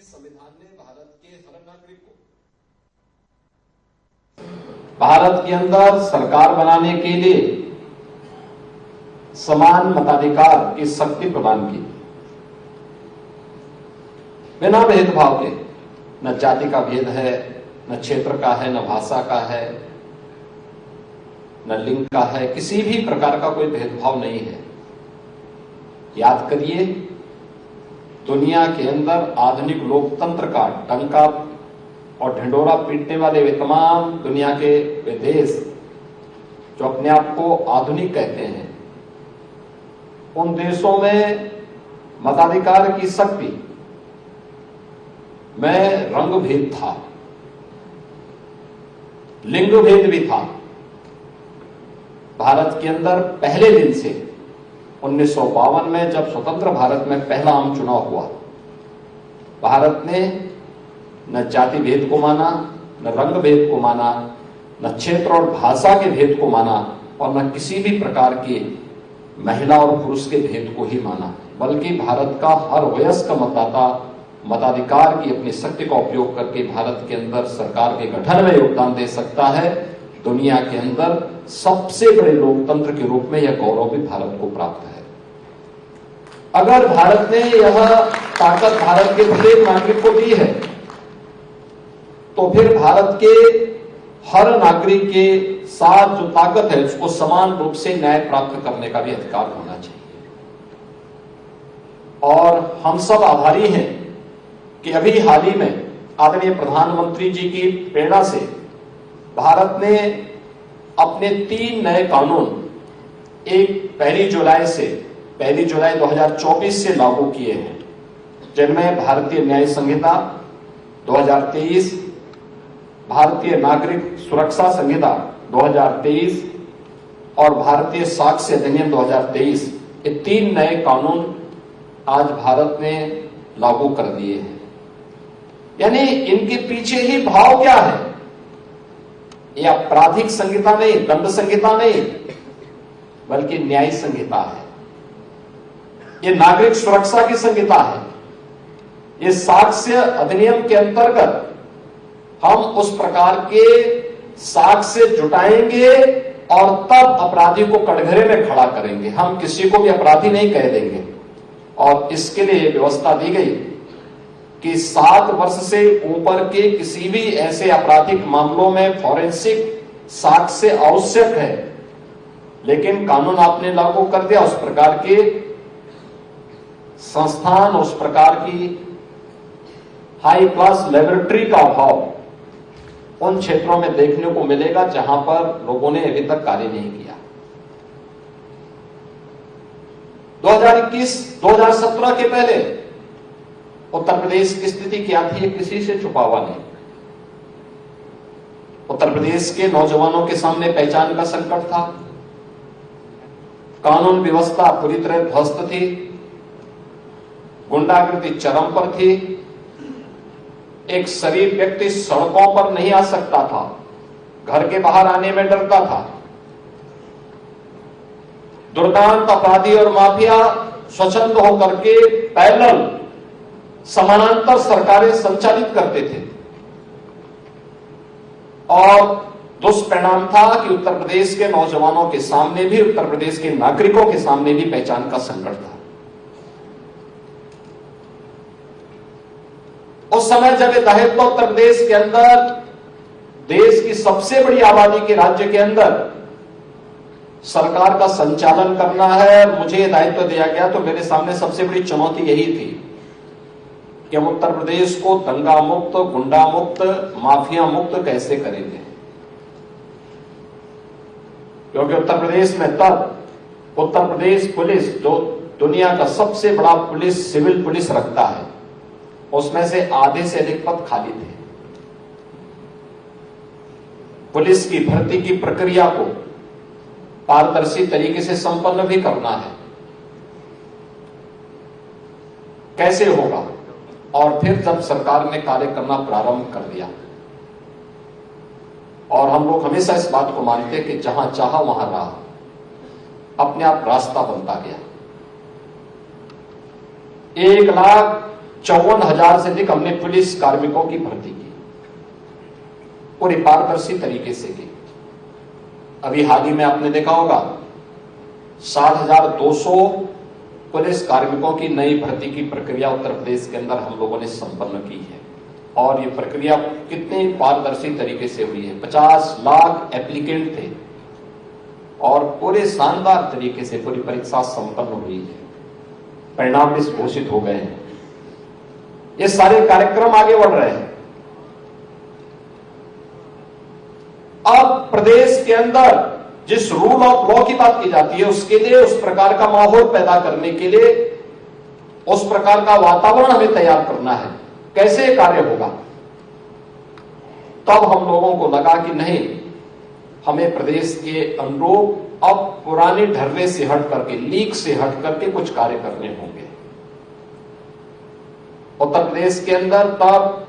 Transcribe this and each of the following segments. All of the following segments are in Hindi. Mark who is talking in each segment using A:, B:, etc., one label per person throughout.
A: संविधान ने भारत के हर नागरिक को भारत के अंदर सरकार बनाने के लिए समान मताधिकार की शक्ति प्रदान की, बिना भेदभाव के। न जाति का भेद है, न क्षेत्र का है, न भाषा का है, न लिंग का है, किसी भी प्रकार का कोई भेदभाव नहीं है। याद करिए, दुनिया के अंदर आधुनिक लोकतंत्र का डंका और ढिंडोरा पीटने वाले वे तमाम दुनिया के वे देश जो अपने आप को आधुनिक कहते हैं, उन देशों में मताधिकार की शक्ति में रंग भेद था, लिंग भेद भी था। भारत के अंदर पहले दिन से 1952 में जब स्वतंत्र भारत में पहला आम चुनाव हुआ, भारत ने न जाति भेद को माना, न रंग भेद को माना, न क्षेत्र और भाषा के भेद को माना, और न किसी भी प्रकार के महिला और पुरुष के भेद को ही माना, बल्कि भारत का हर वयस्क मतदाता मताधिकार की अपनी शक्ति का उपयोग करके भारत के अंदर सरकार के गठन में योगदान दे सकता है। दुनिया के अंदर सबसे बड़े लोकतंत्र के रूप में यह गौरव भी भारत को प्राप्त है। अगर भारत ने यह ताकत भारत के प्रत्येक नागरिक को दी है, तो फिर भारत के हर नागरिक के साथ जो ताकत है उसको समान रूप से न्याय प्राप्त करने का भी अधिकार होना चाहिए। और हम सब आभारी हैं कि अभी हाल ही में आदरणीय प्रधानमंत्री जी की प्रेरणा से भारत ने अपने 3 नए कानून 1 जुलाई 2024 से लागू किए हैं, जिनमें भारतीय न्याय संहिता 2023, भारतीय नागरिक सुरक्षा संहिता 2023 और भारतीय साक्ष्य अधिनियम 2023, ये 3 नए कानून आज भारत ने लागू कर दिए हैं। यानी इनके पीछे ही भाव क्या है? ये आपराधिक संहिता नहीं, दंड संहिता नहीं, बल्कि न्याय संहिता है। ये नागरिक सुरक्षा की संहिता है। ये साक्ष्य अधिनियम के अंतर्गत हम उस प्रकार के साक्ष्य जुटाएंगे और तब अपराधी को कटघरे में खड़ा करेंगे। हम किसी को भी अपराधी नहीं कह देंगे। और इसके लिए व्यवस्था दी गई कि 7 वर्ष से ऊपर के किसी भी ऐसे आपराधिक मामलों में फॉरेंसिक साक्ष्य आवश्यक है, लेकिन कानून आपने लागू कर दिया, उस प्रकार के संस्थान, उस प्रकार की हाई क्लास लेबोरेटरी का अभाव उन क्षेत्रों में देखने को मिलेगा जहां पर लोगों ने अभी तक कार्य नहीं किया। 2017 के पहले उत्तर प्रदेश की स्थिति क्या थी, किसी से छुपा हुआ नहीं। उत्तर प्रदेश के नौजवानों के सामने पहचान का संकट था, कानून व्यवस्था पूरी तरह ध्वस्त थी, गुंडागर्दी चरम पर थी, एक शरीफ व्यक्ति सड़कों पर नहीं आ सकता था, घर के बाहर आने में डरता था। दुर्दांत अपराधी और माफिया स्वच्छंद होकर के पैरेलल समानांतर सरकारें संचालित करते थे, और दुष्परिणाम था कि उत्तर प्रदेश के नौजवानों के सामने भी, उत्तर प्रदेश के नागरिकों के सामने भी पहचान का संकट था। उस समय जब यह दायित्व उत्तर प्रदेश के अंदर, देश की सबसे बड़ी आबादी के राज्य के अंदर सरकार का संचालन करना है, मुझे यह दायित्व दिया गया, तो मेरे सामने सबसे बड़ी चुनौती यही थी कि हम उत्तर प्रदेश को दंगा मुक्त, गुंडा मुक्त, माफिया मुक्त कैसे करेंगे। क्योंकि उत्तर प्रदेश में तब उत्तर प्रदेश पुलिस, जो दुनिया का सबसे बड़ा पुलिस, सिविल पुलिस रखता है, उसमें से आधे से अधिक पद खाली थे। पुलिस की भर्ती की प्रक्रिया को पारदर्शी तरीके से संपन्न भी करना है, कैसे होगा। और फिर जब सरकार ने कार्य करना प्रारंभ कर दिया, और हम लोग हमेशा इस बात को मानते कि जहां चाहा वहां राह, अपने आप रास्ता बनता गया। 54,000 से अधिक हमने पुलिस कार्मिकों की भर्ती की, पूरी पारदर्शी तरीके से की। अभी हाल ही में आपने देखा होगा 7,200 पुलिस कार्मिकों की नई भर्ती की प्रक्रिया उत्तर प्रदेश के अंदर हम लोगों ने संपन्न की है। और ये प्रक्रिया कितनी पारदर्शी तरीके से हुई है। 50 लाख एप्लीकेंट थे और पूरे शानदार तरीके से पूरी परीक्षा संपन्न हुई है। परिणाम भी घोषित हो गए हैं। ये सारे कार्यक्रम आगे बढ़ रहे हैं। अब प्रदेश के अंदर जिस रूल ऑफ लॉ की बात की जाती है, उसके लिए उस प्रकार का माहौल पैदा करने के लिए उस प्रकार का वातावरण हमें तैयार करना है। कैसे कार्य होगा? तब हम लोगों को लगा कि नहीं, हमें प्रदेश के अनुरूप अब पुराने ढर्रे से हट करके, लीक से हट करके कुछ कार्य करने होंगे। उत्तर प्रदेश के अंदर तब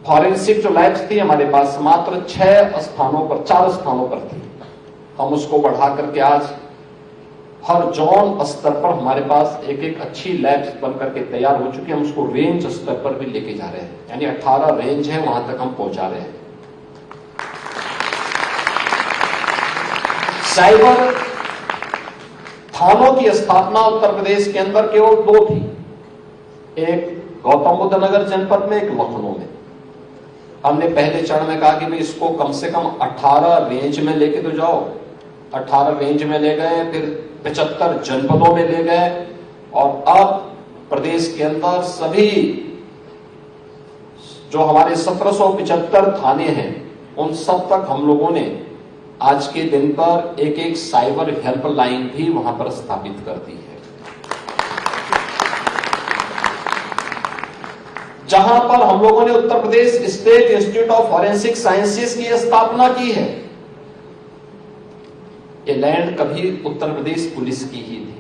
A: फॉरेंसिक जो लैब्स थी हमारे पास मात्र 4 स्थानों पर थी। हम उसको बढ़ा करके आज हर जोन स्तर पर हमारे पास एक अच्छी लैब्स बन करके तैयार हो चुकी है। हम उसको रेंज स्तर पर भी लेके जा रहे हैं, यानी 18 रेंज है, वहां तक हम पहुंचा रहे हैं। साइबर थानों की स्थापना उत्तर प्रदेश के अंदर केवल 2 थी, एक गौतम बुद्ध नगर जनपद में, एक लखनऊ में। हमने पहले चरण में कहा कि भाई इसको कम से कम 18 रेंज में लेके तो जाओ। 18 रेंज में ले गए, फिर 75 जनपदों में ले गए, और अब प्रदेश के अंदर सभी जो हमारे 1775 थाने हैं उन सब तक हम लोगों ने आज के दिन पर एक साइबर हेल्पलाइन भी वहां पर स्थापित कर दी है, जहां पर हम लोगों ने Uttar Pradesh state institute of forensic sciences की स्थापना की है। ये लैंड कभी उत्तर प्रदेश पुलिस की ही थी,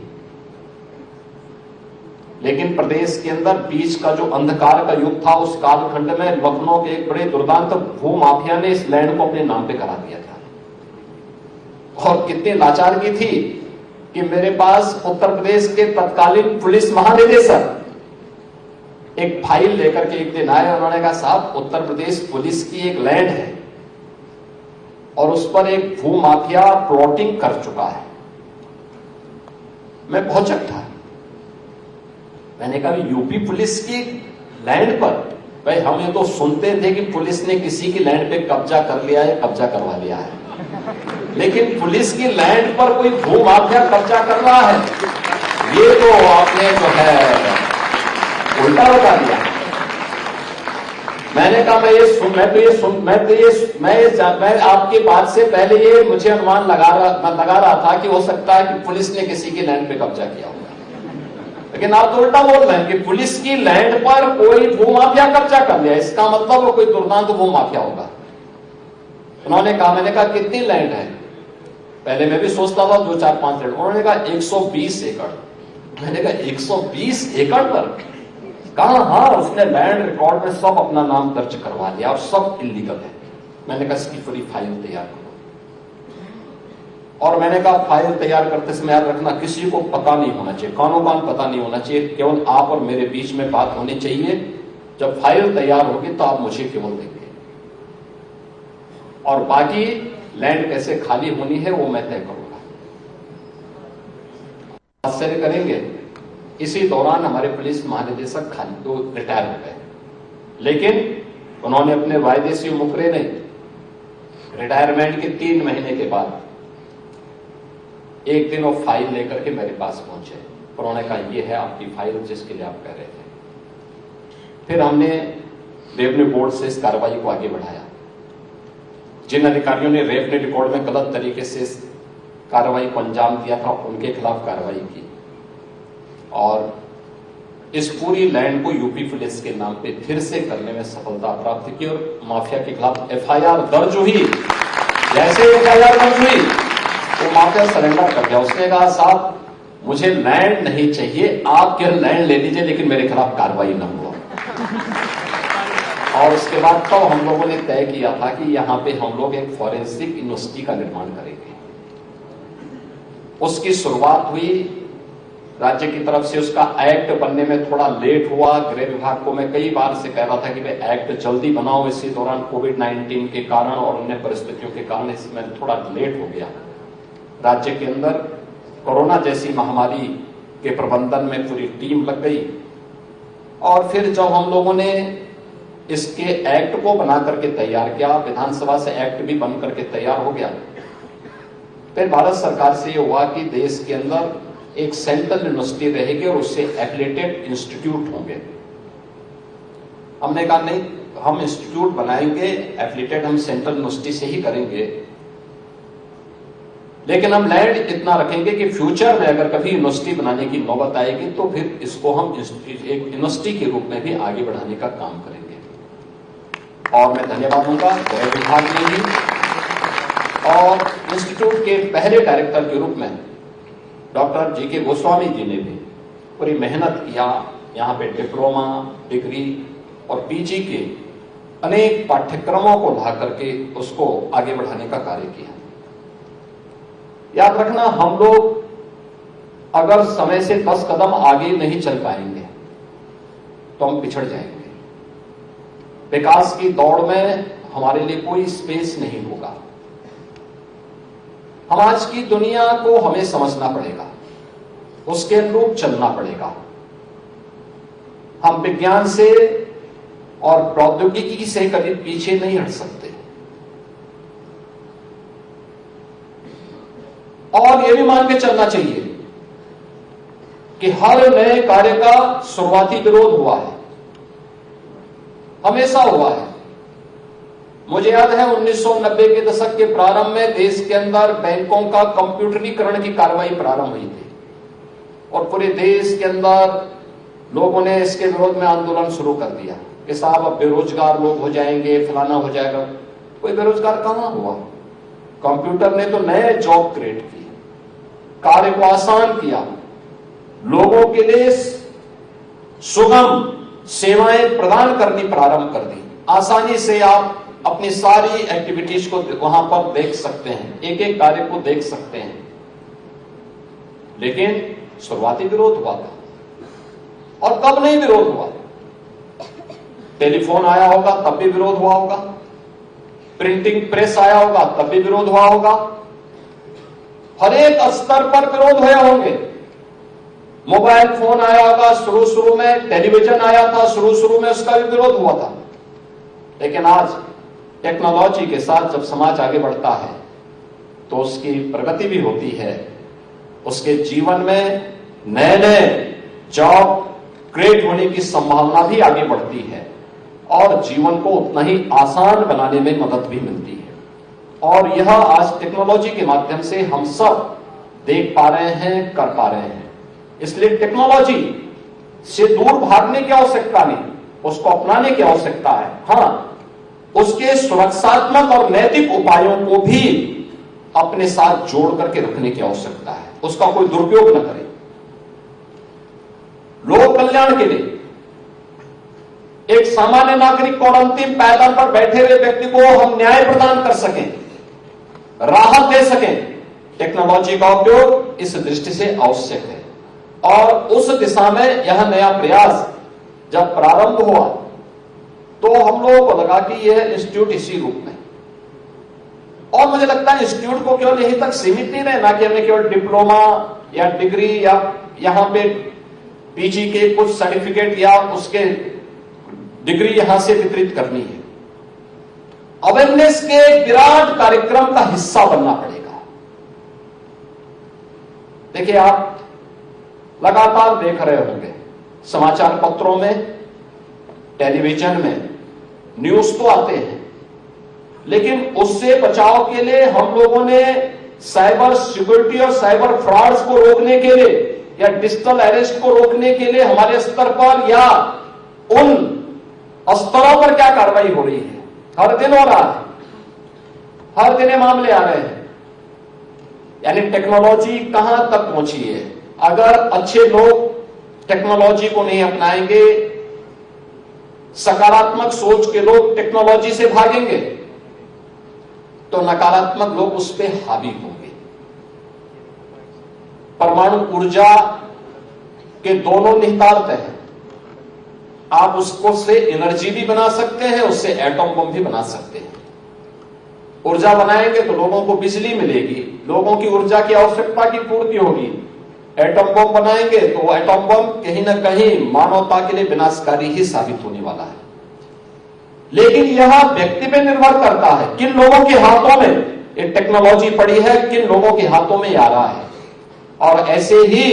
A: लेकिन प्रदेश के अंदर बीच का जो अंधकार का युग था, उस कालखंड में लखनऊ के एक बड़े दुर्दांत भू माफिया ने इस लैंड को अपने नाम पे करा दिया था। और कितनी लाचारगी थी कि मेरे पास उत्तर प्रदेश के तत्कालीन पुलिस महानिदेशक एक फाइल लेकर के एक दिन आए। उन्होंने कहा, साहब उत्तर प्रदेश पुलिस की एक लैंड है और उस पर एक भू माफिया प्लॉटिंग कर चुका है। मैं भौचक था। मैंने कहा, यूपी पुलिस की लैंड पर? भाई हम ये तो सुनते थे कि पुलिस ने किसी की लैंड पे कब्जा कर लिया है, कब्जा करवा लिया है, लेकिन पुलिस की लैंड पर कोई भू माफिया कब्जा कर रहा है, ये तो आपने जो है उल्टा बता दिया। मैंने कहा, मैं आपकी बात से पहले ये मुझे अनुमान लगा रहा था कि हो सकता है कि पुलिस ने किसी की लैंड पे कब्जा किया होगा, लेकिन आप तो उल्टा बोल रहे हैं कि पुलिस की लैंड पर कोई भूमाफिया कब्जा कर लिया। इसका मतलब वो कोई दुर्दांत भूमाफिया होगा। उन्होंने कहा, मैंने कहा कितनी लैंड है? पहले मैं भी सोचता था 2-4-5 लैंड। उन्होंने कहा 120 एकड़। मैंने कहा 120 एकड़ पर? कहा हाँ, उसने लैंड रिकॉर्ड में सब अपना नाम दर्ज करवा लिया और सब इलीगल है। मैंने कहा इसकी पूरी फाइल तैयार करो। और मैंने कहा फाइल तैयार करते समय याद रखना, किसी को पता नहीं होना चाहिए, कानून पता नहीं होना चाहिए, केवल आप और मेरे बीच में बात होनी चाहिए। जब फाइल तैयार होगी तो आप मुझे केवल देंगे, और बाकी लैंड कैसे खाली होनी है वो मैं तय करूंगा। आश्चर्य करेंगे, इसी दौरान हमारे पुलिस महानिदेशक खाली तो रिटायर हो गए, लेकिन उन्होंने अपने वायदे से मुकरे नहीं। रिटायरमेंट के 3 महीने के बाद एक दिन वो फाइल लेकर के मेरे पास पहुंचे। उन्होंने कहा, ये है आपकी फाइल जिसके लिए आप कह रहे थे। फिर हमने रेवन्यू बोर्ड से इस कार्रवाई को आगे बढ़ाया। जिन अधिकारियों ने रेवन्यू रिकॉर्ड में गलत तरीके से इस कार्रवाई को अंजाम दिया था, उनके खिलाफ कार्रवाई की, और इस पूरी लैंड को यूपी पुलिस के नाम पे फिर से करने में सफलता प्राप्त की, और माफिया के खिलाफ एफआईआर दर्ज हुई। जैसे एफआईआर दर्ज हुई तो माफिया सरेंडर कर गया। उसने कहा, साहब मुझे लैंड नहीं चाहिए, आप केवल लैंड ले लीजिए, लेकिन मेरे खिलाफ कार्रवाई न हो। और उसके बाद तो हम लोगों ने तय किया था कि यहां पे हम लोग एक फॉरेंसिक यूनिवर्सिटी का निर्माण करेंगे। उसकी शुरुआत हुई राज्य की तरफ से उसका एक्ट बनने में थोड़ा लेट हुआ। गृह विभाग को मैं कई बार से कह रहा था कि भाई एक्ट जल्दी बनाओ, इसी दौरान कोविड-19 के कारण और अन्य परिस्थितियों के कारण इसमें थोड़ा लेट हो गया। राज्य के अंदर कोरोना जैसी महामारी के प्रबंधन में पूरी टीम लग गई और फिर जब हम लोगों ने इसके एक्ट को बना करके तैयार किया, विधानसभा से एक्ट भी बन करके तैयार हो गया, फिर भारत सरकार से ये हुआ कि देश के अंदर एक सेंट्रल यूनिवर्सिटी रहेगी और उससे एफिलिएटेड इंस्टीट्यूट होंगे। हमने कहा नहीं, हम इंस्टीट्यूट बनाएंगे, एफिलिएटेड हम सेंट्रल यूनिवर्सिटी से ही करेंगे, लेकिन हम लैंड इतना रखेंगे कि फ्यूचर में अगर कभी यूनिवर्सिटी बनाने की नौबत आएगी तो फिर इसको हम एक यूनिवर्सिटी के रूप में भी आगे बढ़ाने का काम करेंगे। और मैं धन्यवाद दूंगा गृह विभाग ने भी और इंस्टीट्यूट के पहले डायरेक्टर के रूप में डॉक्टर जी के गोस्वामी जी ने भी पूरी मेहनत किया। यहाँ पे डिप्लोमा, डिग्री और पीजी के अनेक पाठ्यक्रमों को ला करके उसको आगे बढ़ाने का कार्य किया। याद रखना, हम लोग अगर समय से 10 कदम आगे नहीं चल पाएंगे तो हम पिछड़ जाएंगे। विकास की दौड़ में हमारे लिए कोई स्पेस नहीं होगा। हम आज की दुनिया को हमें समझना पड़ेगा, उसके अनुरूप चलना पड़ेगा। हम विज्ञान से और प्रौद्योगिकी से कभी पीछे नहीं हट सकते। और यह भी मान के चलना चाहिए कि हर नए कार्य का शुरुआती विरोध हुआ है, हमेशा हुआ है। मुझे याद है 1990 के दशक के प्रारंभ में देश के अंदर बैंकों का कंप्यूटरीकरण की कार्रवाई प्रारंभ हुई थी और पूरे देश के अंदर लोगों ने इसके विरोध में आंदोलन शुरू कर दिया कि साहब अब बेरोजगार लोग हो जाएंगे, फलाना हो जाएगा। कोई बेरोजगार कहां हुआ? कंप्यूटर ने तो नए जॉब क्रिएट किए, कार्य को आसान किया, लोगों के लिए सुगम सेवाएं प्रदान करनी प्रारंभ कर दी। आसानी से आप अपनी सारी एक्टिविटीज को वहां पर देख सकते हैं, एक एक कार्य को देख सकते हैं। लेकिन शुरुआती विरोध हुआ था। और कब नहीं विरोध हुआ? टेलीफोन आया होगा तब भी विरोध हुआ होगा, प्रिंटिंग प्रेस आया होगा तब भी विरोध हुआ होगा, हर एक स्तर पर विरोध हुए होंगे। मोबाइल फोन आया होगा शुरू में, टेलीविजन आया था शुरू में, उसका भी विरोध हुआ था। लेकिन आज टेक्नोलॉजी के साथ जब समाज आगे बढ़ता है तो उसकी प्रगति भी होती है, उसके जीवन में नए नए जॉब क्रिएट होने की संभावना भी आगे बढ़ती है और जीवन को उतना ही आसान बनाने में मदद भी मिलती है। और यह आज टेक्नोलॉजी के माध्यम से हम सब देख पा रहे हैं, कर पा रहे हैं। इसलिए टेक्नोलॉजी से दूर भागने की आवश्यकता नहीं, उसको अपनाने की आवश्यकता है। हाँ, उसके सुरक्षात्मक और नैतिक उपायों को भी अपने साथ जोड़ करके रखने की आवश्यकता है, उसका कोई दुरुपयोग न करें। लोक कल्याण के लिए एक सामान्य नागरिक को और अंतिम पायदान पर बैठे हुए व्यक्ति को हम न्याय प्रदान कर सकें, राहत दे सकें, टेक्नोलॉजी का उपयोग इस दृष्टि से आवश्यक है। और उस दिशा में यह नया प्रयास जब प्रारंभ हुआ तो हम लोगों को लगा कि यह इंस्टीट्यूट इसी रूप में, और मुझे लगता है इंस्टीट्यूट को केवल यहीं तक सीमित नहीं रहना कि हमें केवल डिप्लोमा या डिग्री या यहां पे पीजी के कुछ सर्टिफिकेट या उसके डिग्री यहां से वितरित करनी है। अवेयरनेस के विराट कार्यक्रम का हिस्सा बनना पड़ेगा। देखिए, आप लगातार देख रहे होंगे समाचार पत्रों में, टेलीविजन में न्यूज तो आते हैं, लेकिन उससे बचाव के लिए हम लोगों ने साइबर सिक्योरिटी और साइबर फ्रॉड्स को रोकने के लिए या डिजिटल अरेस्ट को रोकने के लिए हमारे स्तर पर या उन स्तरों पर क्या कार्रवाई हो रही है? हर दिन हो रहा है, हर दिन ये मामले आ रहे हैं। यानी टेक्नोलॉजी कहां तक पहुंची है? अगर अच्छे लोग टेक्नोलॉजी को नहीं अपनाएंगे, सकारात्मक सोच के लोग टेक्नोलॉजी से भागेंगे तो नकारात्मक लोग उस पर हावी होंगे। परमाणु ऊर्जा कि दोनों निहितार्थ हैं। आप उसको से एनर्जी भी बना सकते हैं, उससे एटम बम भी बना सकते हैं। ऊर्जा बनाएंगे तो लोगों को बिजली मिलेगी, लोगों की ऊर्जा की आवश्यकता की पूर्ति होगी। एटम बम बनाएंगे तो एटम बम कहीं ना कहीं मानवता के लिए विनाशकारी ही साबित होने वाला है। लेकिन यह व्यक्ति पे निर्भर करता है, किन लोगों के हाथों में ये टेक्नोलॉजी पड़ी है, किन लोगों के हाथों में आ रहा है। और ऐसे ही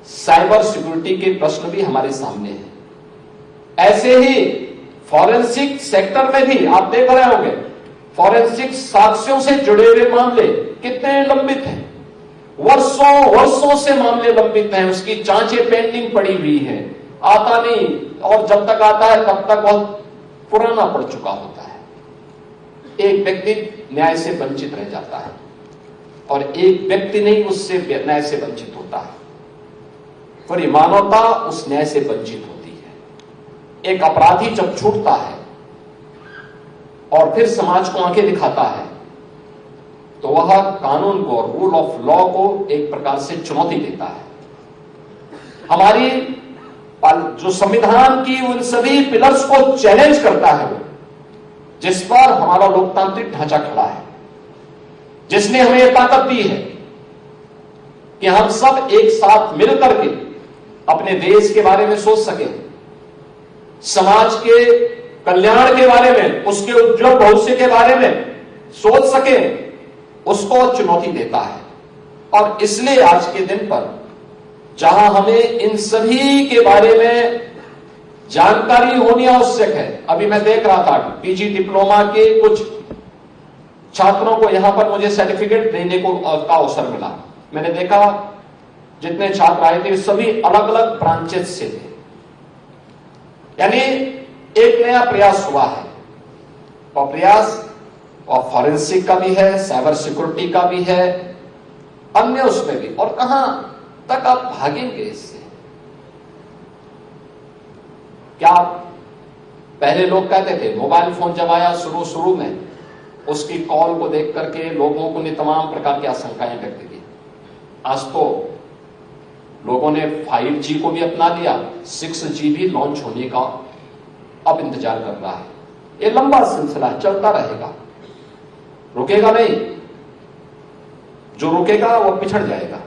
A: साइबर सिक्योरिटी के प्रश्न भी हमारे सामने हैं। ऐसे ही फॉरेंसिक सेक्टर में भी आप देख रहे होंगे, फॉरेंसिक साक्ष्यों से जुड़े हुए मामले कितने लंबित हैं, वर्षों वर्षों से मामले लंबित हैं, उसकी जांचें पेंडिंग पड़ी हुई है, आता नहीं, और जब तक आता है तब तक बहुत पुराना पड़ चुका होता है। एक व्यक्ति न्याय से वंचित रह जाता है और एक व्यक्ति नहीं उससे न्याय से वंचित होता है, पूरी मानवता उस न्याय से वंचित होती है। एक अपराधी जब छूटता है और फिर समाज को आंखें दिखाता है तो वह कानून को, रूल ऑफ लॉ को एक प्रकार से चुनौती देता है। हमारी जो संविधान की उन सभी पिलर्स को चैलेंज करता है वो, जिस पर हमारा लोकतांत्रिक ढांचा खड़ा है, जिसने हमें यह ताकत दी है कि हम सब एक साथ मिलकर के अपने देश के बारे में सोच सकें, समाज के कल्याण के बारे में, उसके उज्जवल भविष्य के बारे में सोच सकें, उसको चुनौती देता है। और इसलिए आज के दिन पर जहां हमें इन सभी के बारे में जानकारी होनी आवश्यक है, अभी मैं देख रहा था पीजी डिप्लोमा के कुछ छात्रों को यहां पर मुझे सर्टिफिकेट देने को का अवसर मिला। मैंने देखा जितने छात्र आए थे सभी अलग अलग ब्रांचेस से थे, यानी एक नया प्रयास हुआ है। और प्रयास और फॉरेंसिक का भी है, साइबर सिक्योरिटी का भी है, अन्य उसमें भी। और कहां तक आप भागेंगे इससे? क्या पहले लोग कहते थे, मोबाइल फोन जब आया शुरू में, उसकी कॉल को देख करके लोगों को ने तमाम प्रकार की आशंकाएं व्यक्त की। आज तो लोगों ने 5G को भी अपना लिया, 6G भी लॉन्च होने का अब इंतजार कर रहा है। ये लंबा सिलसिला चलता रहेगा, रुकेगा नहीं। जो रुकेगा वो पिछड़ जाएगा।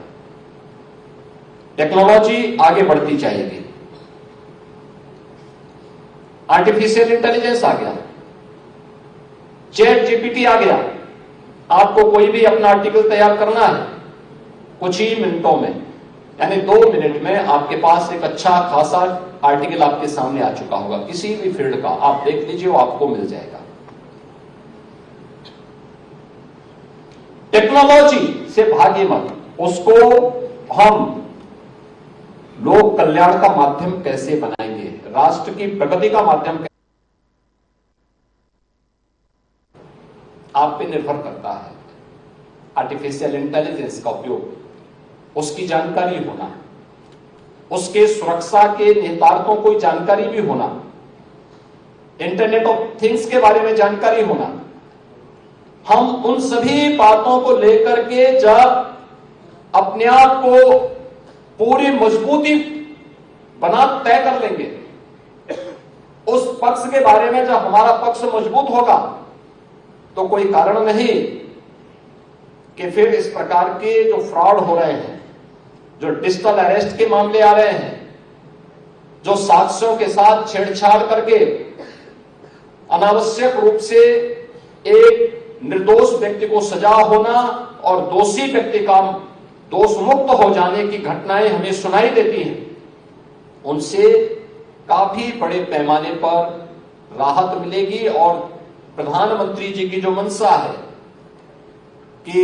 A: टेक्नोलॉजी आगे बढ़ती जाएगी। आर्टिफिशियल इंटेलिजेंस आ गया, चैट जीपीटी आ गया। आपको कोई भी अपना आर्टिकल तैयार करना है, कुछ ही मिनटों में, यानी 2 मिनट में आपके पास एक अच्छा खासा आर्टिकल आपके सामने आ चुका होगा। किसी भी फील्ड का आप देख लीजिए, वो आपको मिल जाएगा। टेक्नोलॉजी से भागे मत, उसको हम लोक कल्याण का माध्यम कैसे बनाएंगे, राष्ट्र की प्रगति का माध्यम आप पे निर्भर करता है। आर्टिफिशियल इंटेलिजेंस का उपयोग, उसकी जानकारी होना, उसके सुरक्षा के निहितार्थों को जानकारी भी होना, इंटरनेट ऑफ थिंग्स के बारे में जानकारी होना। हम उन सभी बातों को लेकर के जब अपने आप को पूरी मजबूती बना तय कर लेंगे, उस पक्ष के बारे में जब हमारा पक्ष मजबूत होगा तो कोई कारण नहीं कि फिर इस प्रकार के जो फ्रॉड हो रहे हैं, जो डिजिटल अरेस्ट के मामले आ रहे हैं, जो साक्ष्यों के साथ छेड़छाड़ करके अनावश्यक रूप से एक निर्दोष व्यक्ति को सजा होना और दोषी व्यक्ति का दोष मुक्त हो जाने की घटनाएं हमें सुनाई देती हैं, उनसे काफी बड़े पैमाने पर राहत मिलेगी। और प्रधानमंत्री जी की जो मंशा है कि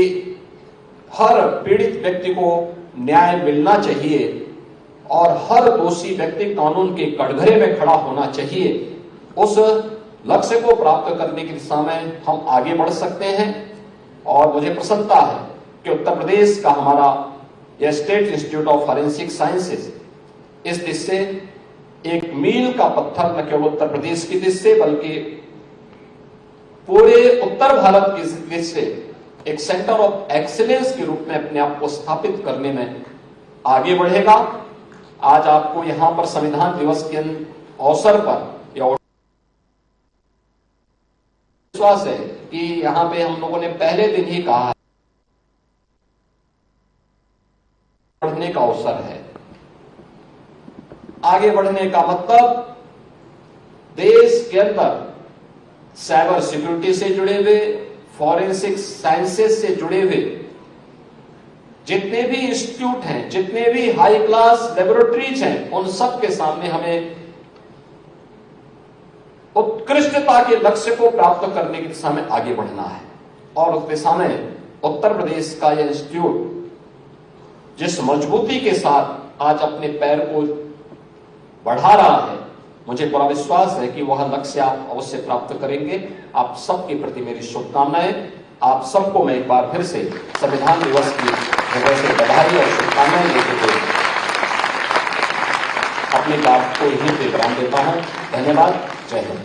A: हर पीड़ित व्यक्ति को न्याय मिलना चाहिए और हर दोषी व्यक्ति कानून के कटघरे में खड़ा होना चाहिए, उस लक्ष्य को प्राप्त करने की दिशा में हम आगे बढ़ सकते हैं। और मुझे प्रसन्नता है कि उत्तर प्रदेश का हमारा यह state institute of forensic sciences इस दिशा से एक मील का पत्थर न केवल उत्तर प्रदेश की दिशा से बल्कि पूरे उत्तर भारत की दिशा से एक सेंटर ऑफ एक्सीलेंस के रूप में अपने आप को स्थापित करने में आगे बढ़ेगा। आज आपको यहां पर संविधान दिवस के अवसर पर यह विश्वास है कि यहां पे हम लोगों ने पहले दिन ही कहा है बढ़ने का अवसर है। आगे बढ़ने का मतलब देश के अंदर साइबर सिक्योरिटी से जुड़े हुए, फॉरेंसिक साइंसेस से जुड़े हुए जितने भी इंस्टीट्यूट हैं, जितने भी हाई क्लास लेबोरेटरीज हैं, उन सब के सामने हमें उत्कृष्टता के लक्ष्य को प्राप्त करने की दिशा में आगे बढ़ना है। और उस दिशा में उत्तर प्रदेश का यह इंस्टीट्यूट जिस मजबूती के साथ आज अपने पैर को बढ़ा रहा है, मुझे पूरा विश्वास है कि वह लक्ष्य आप अवश्य प्राप्त करेंगे। आप सबके प्रति मेरी शुभकामनाएं। आप सबको मैं एक बार फिर से संविधान दिवस की जगह से बधाई और शुभकामनाएं देते हुए अपनी बात को यहीं पे विराम देता हूं। धन्यवाद। जय हिंद।